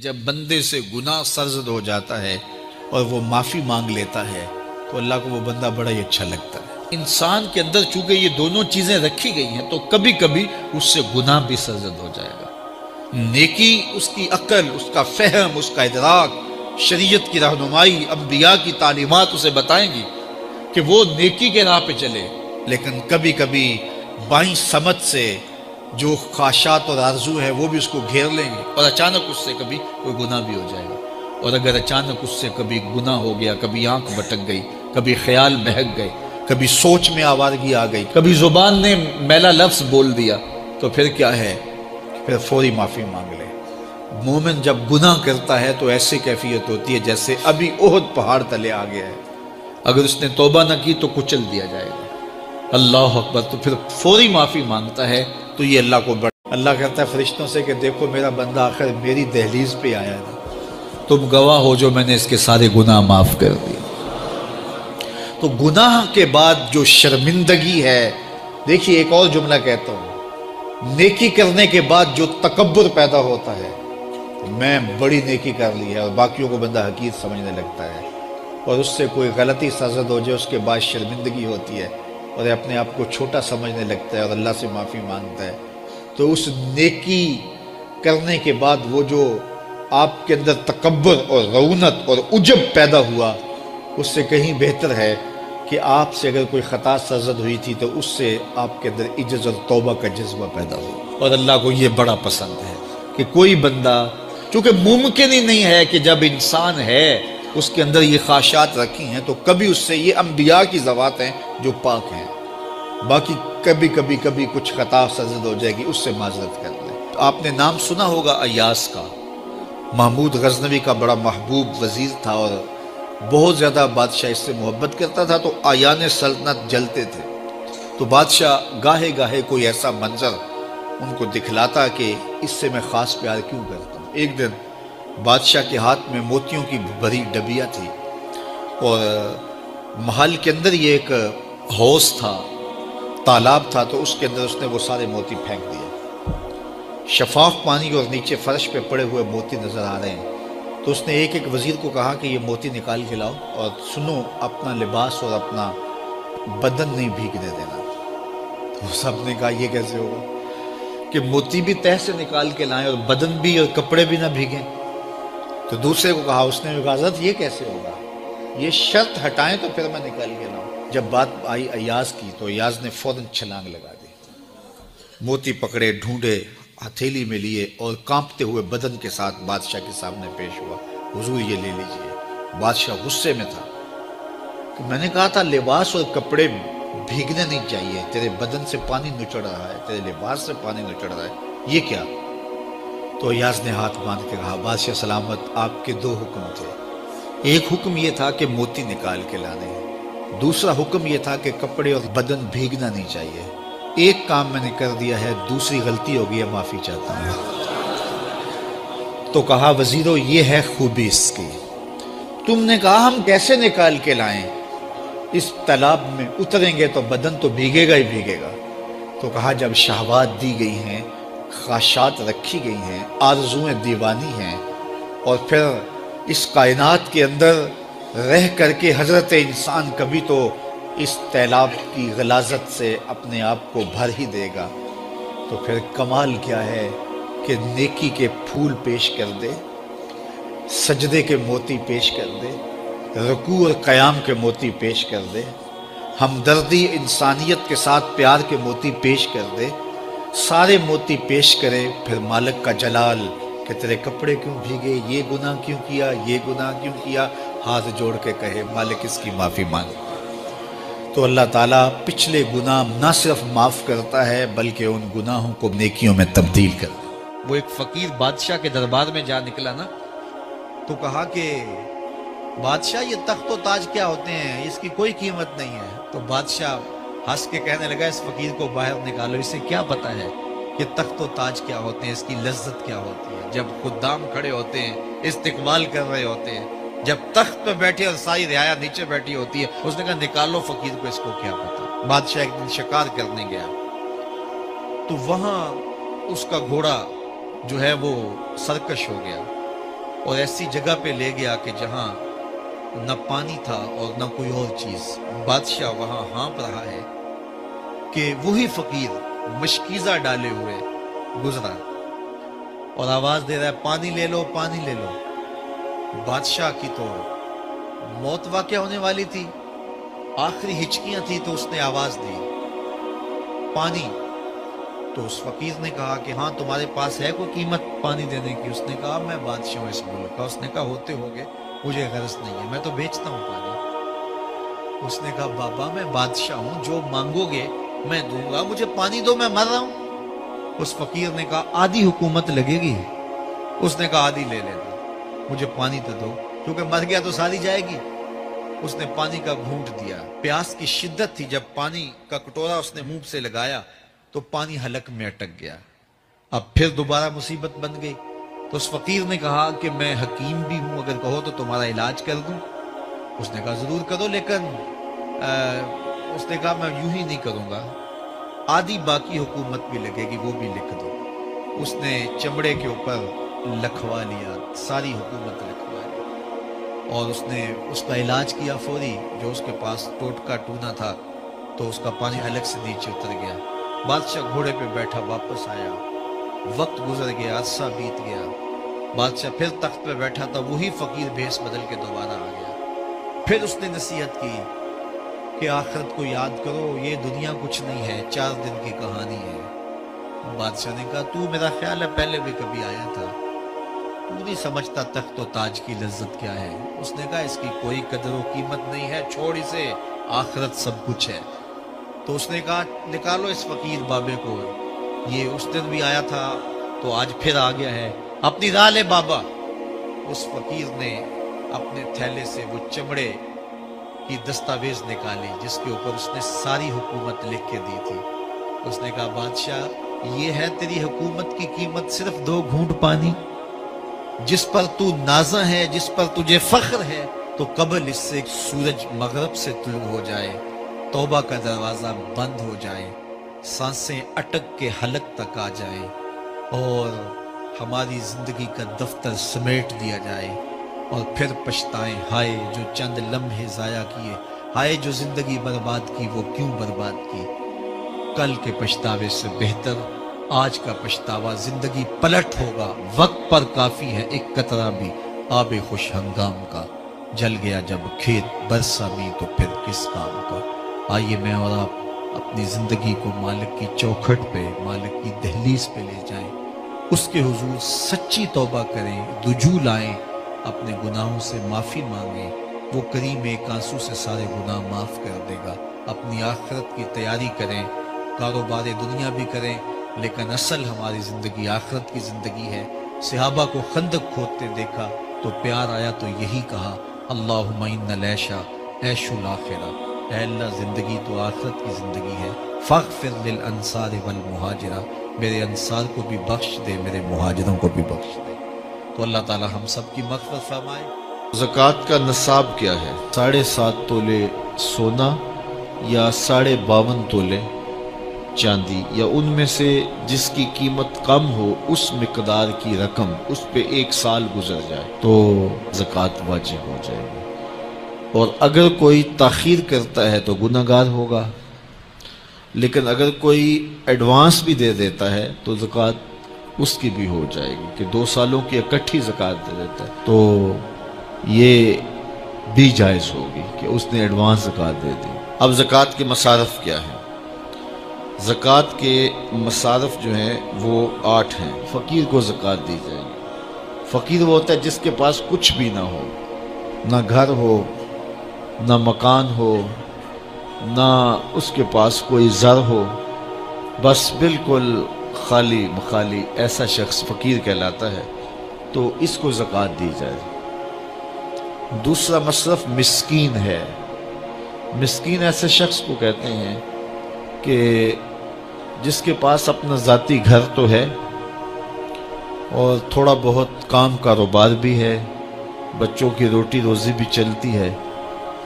جب بندے سے گناہ سرزد ہو جاتا ہے اور وہ معافی مانگ لیتا ہے تو اللہ کو وہ بندہ بڑا ہی اچھا لگتا ہے۔ انسان کے اندر چونکہ یہ دونوں چیزیں رکھی گئی ہیں تو کبھی کبھی اس سے گناہ بھی سرزد ہو جائے گا۔ نیکی اس کی عقل، اس کا فہم، اس کا ادراک، شریعت کی رہنمائی، انبیاء کی تعلیمات اسے بتائیں گی کہ وہ نیکی کے راہ پہ چلے، لیکن کبھی کبھی بائیں سمت سے جو خواہشات اور آرزو ہے وہ بھی اس کو گھیر لیں گے اور اچانک اس سے کبھی کوئی گناہ بھی ہو جائے گا۔ اور اگر اچانک اس سے کبھی گناہ ہو گیا، کبھی آنکھ بھٹک گئی، کبھی خیال بہک گئے، کبھی سوچ میں آوارگی آ گئی، کبھی زبان نے میلا لفظ بول دیا، تو پھر کیا ہے؟ پھر فوری معافی مانگ لے۔ مومن جب گناہ کرتا ہے تو ایسی کیفیت ہوتی ہے جیسے ابھی احد پہاڑ تلے آ گیا ہے، اگر اس نے توبہ نہ کی تو کچل دیا جائے گا۔ اللہ اکبر، تو پھر فوری معافی مانگتا ہے تو یہ اللہ کو بڑا۔ اللہ کہتا ہے فرشتوں سے کہ دیکھو میرا بندہ آخر میری دہلیز پہ آیا ہے نا، تم گواہ ہو جو میں نے اس کے سارے گناہ معاف کر دیے۔ تو گناہ کے بعد جو شرمندگی ہے، دیکھیے ایک اور جملہ کہتا ہوں، نیکی کرنے کے بعد جو تکبر پیدا ہوتا ہے، میں بڑی نیکی کر لی ہے، اور باقیوں کو بندہ حقیر سمجھنے لگتا ہے، اور اس سے کوئی غلطی سرزد ہو جائے اس کے بعد شرمندگی ہوتی ہے اور اپنے آپ کو چھوٹا سمجھنے لگتا ہے اور اللہ سے معافی مانگتا ہے، تو اس نیکی کرنے کے بعد وہ جو آپ کے اندر تکبر اور رعونت اور عجب پیدا ہوا، اس سے کہیں بہتر ہے کہ آپ سے اگر کوئی خطا سرزد ہوئی تھی تو اس سے آپ کے اندر عجز اور توبہ کا جذبہ پیدا ہو۔ اور اللہ کو یہ بڑا پسند ہے کہ کوئی بندہ، چونکہ ممکن ہی نہیں ہے کہ جب انسان ہے اس کے اندر یہ خواہشات رکھی ہیں تو کبھی اس سے، یہ انبیاء کی ذوات ہیں جو پاک ہیں، باقی کبھی کچھ خطا سرزد ہو جائے گی، اس سے معذرت کر لیں۔ آپ نے نام سنا ہوگا ایاس کا، محمود غزنوی کا بڑا محبوب وزیر تھا اور بہت زیادہ بادشاہ اس سے محبت کرتا تھا، تو آیان سلطنت جلتے تھے، تو بادشاہ گاہے گاہے کوئی ایسا منظر ان کو دکھلاتا کہ اس سے میں خاص پیار کیوں کرتا ہوں۔ ایک دن بادشاہ کے ہاتھ میں موتیوں کی بھری ڈبیا تھی اور محل کے اندر یہ ایک حوض تھا، تالاب تھا، تو اس کے اندر اس نے وہ سارے موتی پھینک دیے۔ شفاف پانی اور نیچے فرش پہ پڑے ہوئے موتی نظر آ رہے ہیں، تو اس نے ایک ایک وزیر کو کہا کہ یہ موتی نکال کے لاؤ، اور سنو اپنا لباس اور اپنا بدن نہیں بھیگنے دینا۔ تو سب نے کہا یہ کیسے ہوگا کہ موتی بھی تہ سے نکال کے لائیں اور بدن بھی اور کپڑے بھی نہ بھیگیں؟ تو دوسرے کو کہا، اس نے کہا حضرت یہ کیسے ہوگا، یہ شرط ہٹائیں تو پھر میں نکال کے لاؤں۔ جب بات آئی ایاز کی تو ایاز نے فوراً چھلانگ لگا دی، موتی پکڑے، ڈھونڈے، ہتھیلی میں لیے اور کانپتے ہوئے بدن کے ساتھ بادشاہ کے سامنے پیش ہوا، حضور یہ لے لیجئے۔ بادشاہ غصے میں تھا کہ میں نے کہا تھا لباس اور کپڑے بھیگنے نہیں چاہیے، تیرے بدن سے پانی نچڑ رہا ہے، تیرے لباس سے پانی نچڑ رہا ہے، یہ کیا؟ تو ایاز نے ہاتھ باندھ کے کہا، بادشاہ سلامت، آپ کے دو حکم تھے، ایک حکم یہ تھا کہ موتی نکال کے لانے، دوسرا حکم یہ تھا کہ کپڑے اور بدن بھیگنا نہیں چاہیے۔ ایک کام میں نے کر دیا ہے، دوسری غلطی ہو گئی ہے، معافی چاہتا ہوں۔ تو کہا وزیرو یہ ہے خوبی اس کی، تم نے کہا ہم کیسے نکال کے لائیں، اس تالاب میں اتریں گے تو بدن تو بھیگے گا ہی بھیگے گا۔ تو کہا جب شہوات دی گئی ہیں، خواہشات رکھی گئی ہیں، آرزویں دیوانی ہیں، اور پھر اس کائنات کے اندر رہ کر کے حضرت انسان کبھی تو اس تالاب کی غلاظت سے اپنے آپ کو بھر ہی دے گا، تو پھر کمال کیا ہے کہ نیکی کے پھول پیش کر دے، سجدے کے موتی پیش کر دے، رکوع اور قیام کے موتی پیش کر دے، ہمدردی انسانیت کے ساتھ پیار کے موتی پیش کر دے، سارے موتی پیش کرے، پھر مالک کا جلال کہ تیرے کپڑے کیوں بھیگے، یہ گناہ کیوں کیا، یہ گناہ کیوں کیا، ہاتھ جوڑ کے کہے مالک اس کی معافی مانگ، تو اللہ تعالیٰ پچھلے گناہ نہ صرف معاف کرتا ہے بلکہ ان گناہوں کو نیکیوں میں تبدیل کرتا ہے۔ وہ ایک فقیر بادشاہ کے دربار میں جا نکلا نا، تو کہا کہ بادشاہ یہ تخت و تاج کیا ہوتے ہیں، اس کی کوئی قیمت نہیں ہے۔ تو بادشاہ ہنس کے کہنے لگا اس فقیر کو باہر نکالو، اسے کیا پتہ ہے کہ تخت و تاج کیا ہوتے ہیں، اس کی لذت کیا ہوتی ہے۔ جب خدام کھڑے ہوتے ہیں، استقبال کر رہے ہوتے ہیں، جب تخت پہ بیٹھے اور ساری رعایا نیچے بیٹھی ہوتی ہے، اس نے کہا نکالو فقیر کو، اس کو کیا پتہ۔ بادشاہ ایک دن شکار کرنے گیا تو وہاں اس کا گھوڑا جو ہے وہ سرکش ہو گیا، اور ایسی جگہ پہ لے گیا کہ جہاں نہ پانی تھا اور نہ کوئی اور چیز. بادشاہ وہاں ہانپ رہا ہے کہ وہی فقیر مشکیزہ ڈالے ہوئے گزرا اور آواز دے رہا ہے پانی لے لو پانی لے لو. بادشاہ کی تو موت واقع ہونے والی تھی، آخری ہچکیاں تھی، تو اس نے آواز دی پانی. تو اس فقیر نے کہا کہ ہاں تمہارے پاس ہے کوئی قیمت پانی دینے کی؟ اس نے کہا میں بادشاہ ہوں اس ملک کا. اس نے کہا ہوتے ہوگے، مجھے غرض نہیں ہے، میں تو بیچتا ہوں پانی. اس نے کہا بابا میں بادشاہ ہوں، جو مانگو گے میں دوں گا، مجھے پانی دو، میں مر رہا ہوں. اس فقیر نے کہا آدھی حکومت لگے گی. اس نے کہا آدھی لے لینا، مجھے پانی تو دو، کیونکہ مر گیا تو ساری جائے گی. اس نے پانی کا گھونٹ دیا. پیاس کی شدت تھی، جب پانی کا کٹورا اس نے منہ سے لگایا تو پانی حلق میں اٹک گیا. اب پھر دوبارہ مصیبت بن گئی. تو اس فقیر نے کہا کہ میں حکیم بھی ہوں، اگر کہو تو تمہارا علاج کر دوں. اس نے کہا ضرور کرو، لیکن اس نے کہا میں یوں ہی نہیں کروں گا، آدھی باقی حکومت بھی لگے گی، وہ بھی لکھ دو. اس نے چمڑے کے اوپر لکھوا لیا، ساری حکومت لکھوا لی، اور اس نے اس کا علاج کیا فوری. جو اس کے پاس ٹوٹکا ٹونا تھا تو اس کا پانی حلق سے نیچے اتر گیا. بادشاہ گھوڑے پہ بیٹھا واپس آیا. وقت گزر گیا، عرصہ بیت گیا. بادشاہ پھر تخت پہ بیٹھا تھا، وہی فقیر بھیس بدل کے دوبارہ آ گیا. پھر اس نے نصیحت کی کہ آخرت کو یاد کرو، یہ دنیا کچھ نہیں ہے، 4 دن کی کہانی ہے. بادشاہ نے کہا تو میرا خیال ہے پہلے بھی کبھی آیا تھا، تو نہیں سمجھتا تخت و تاج کی لذت کیا ہے. اس نے کہا اس کی کوئی قدر و قیمت نہیں ہے، چھوڑ اسے، آخرت سب کچھ ہے. تو اس نے کہا نکالو اس فقیر بابے کو، یہ اس دن بھی آیا تھا تو آج پھر آ گیا ہے، اپنی راہ لے بابا. اس فقیر نے اپنے تھیلے سے وہ چمڑے کی دستاویز نکالی جس کے اوپر اس نے ساری حکومت لکھ کے دی تھی. اس نے کہا بادشاہ یہ ہے تیری حکومت کی قیمت، صرف 2 گھونٹ پانی، جس پر تو نازاں ہے، جس پر تجھے فخر ہے، تو قبل اس سے سورج مغرب سے طلوع ہو جائے، توبہ کا دروازہ بند ہو جائے، سانسیں اٹک کے حلق تک آ جائیں، اور ہماری زندگی کا دفتر سمیٹ دیا جائے، اور پھر پچھتائیں ہائے جو چند لمحے ضائع کیے، ہائے جو زندگی برباد کی، وہ کیوں برباد کی. کل کے پچھتاوے سے بہتر آج کا پچھتاوا زندگی پلٹ ہوگا. وقت پر کافی ہے ایک قطرہ بھی آب خوش ہنگام کا، جل گیا جب کھیت برسا بھی تو پھر کس کام کا. آئیے میں اور آپ اپنی زندگی کو مالک کی چوکھٹ پہ، مالک کی دہلیز پہ لے جائیں، اس کے حضور سچی توبہ کریں، رجوع لائیں، اپنے گناہوں سے معافی مانگیں. وہ کریم ایک آنسو سے سارے گناہ معاف کر دے گا. اپنی آخرت کی تیاری کریں، کاروبار دنیا بھی کریں، لیکن اصل ہماری زندگی آخرت کی زندگی ہے. صحابہ کو خندق کھودتے دیکھا تو پیار آیا تو یہی کہا اللہم ان العیش عیش الآخرہ، اے اللہ زندگی تو آخرت کی زندگی ہے. فاغفر للانصار والمہاجرہ، میرے انصار کو بھی بخش دے، میرے مہاجروں کو بھی بخش دے. تو اللہ تعالی ہم سب کی مغفرت فرمائے. زکوٰۃ کا نصاب کیا ہے؟ 7.5 تولے سونا یا 52.5 تولے چاندی، یا ان میں سے جس کی قیمت کم ہو اس مقدار کی رقم، اس پہ 1 سال گزر جائے تو زکوٰۃ واجب ہو جائے گی. اور اگر کوئی تاخیر کرتا ہے تو گناہ گار ہوگا، لیکن اگر کوئی ایڈوانس بھی دے دیتا ہے تو زکوٰۃ اس کی بھی ہو جائے گی، کہ 2 سالوں کی اکٹھی زکوٰۃ دے دیتا ہے تو یہ بھی جائز ہوگی کہ اس نے ایڈوانس زکوٰۃ دے دی. اب زکوٰۃ کے مصارف کیا ہیں؟ زکوٰۃ کے مصارف جو ہیں وہ 8 ہیں. فقیر کو زکوٰۃ دی جائے گی. فقیر وہ ہوتا ہے جس کے پاس کچھ بھی نہ ہو، نہ گھر ہو، نہ مکان ہو، نہ اس کے پاس کوئی زر ہو، بس بالکل خالی مخالی، ایسا شخص فقیر کہلاتا ہے، تو اس کو زکوٰۃ دی جائے. دوسرا مصرف مسکین ہے. مسکین ایسے شخص کو کہتے ہیں کہ جس کے پاس اپنا ذاتی گھر تو ہے اور تھوڑا بہت کام کاروبار بھی ہے، بچوں کی روٹی روزی بھی چلتی ہے،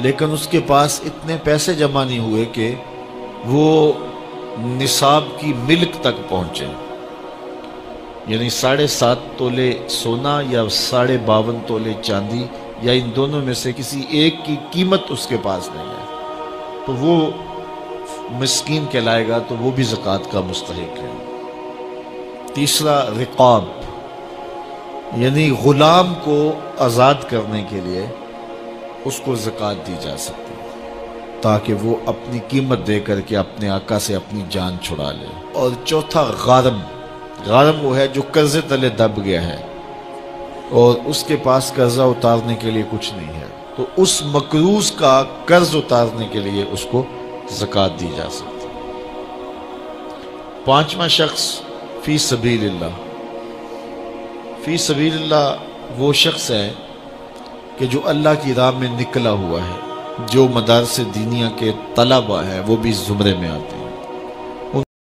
لیکن اس کے پاس اتنے پیسے جمع نہیں ہوئے کہ وہ نصاب کی ملک تک پہنچے. یعنی 7.5 تولے سونا یا 52.5 تولے چاندی یا ان دونوں میں سے کسی ایک کی قیمت اس کے پاس نہیں ہے تو وہ مسکین کہلائے گا، تو وہ بھی زکوٰۃ کا مستحق ہے۔ تیسرا رقاب، یعنی غلام کو آزاد کرنے کے لیے اس کو زکوٰۃ دی جا سکتی ہے تاکہ وہ اپنی قیمت دے کر کے اپنے آقا سے اپنی جان چھڑا لے۔ اور چوتھا غارم، غارم وہ ہے جو قرضے تلے دب گیا ہے اور اس کے پاس قرضہ اتارنے کے لیے کچھ نہیں ہے، تو اس مقروض کا قرض اتارنے کے لیے اس کو زکوٰۃ دی جا سکتی ہے۔ پانچواں شخص فی سبیل اللہ، فی سبیل اللہ وہ شخص ہے کہ جو اللہ کی راہ میں نکلا ہوا ہے، جو مدارس دینیہ کے طلبہ ہیں وہ بھی اس زمرے میں آتے ہیں۔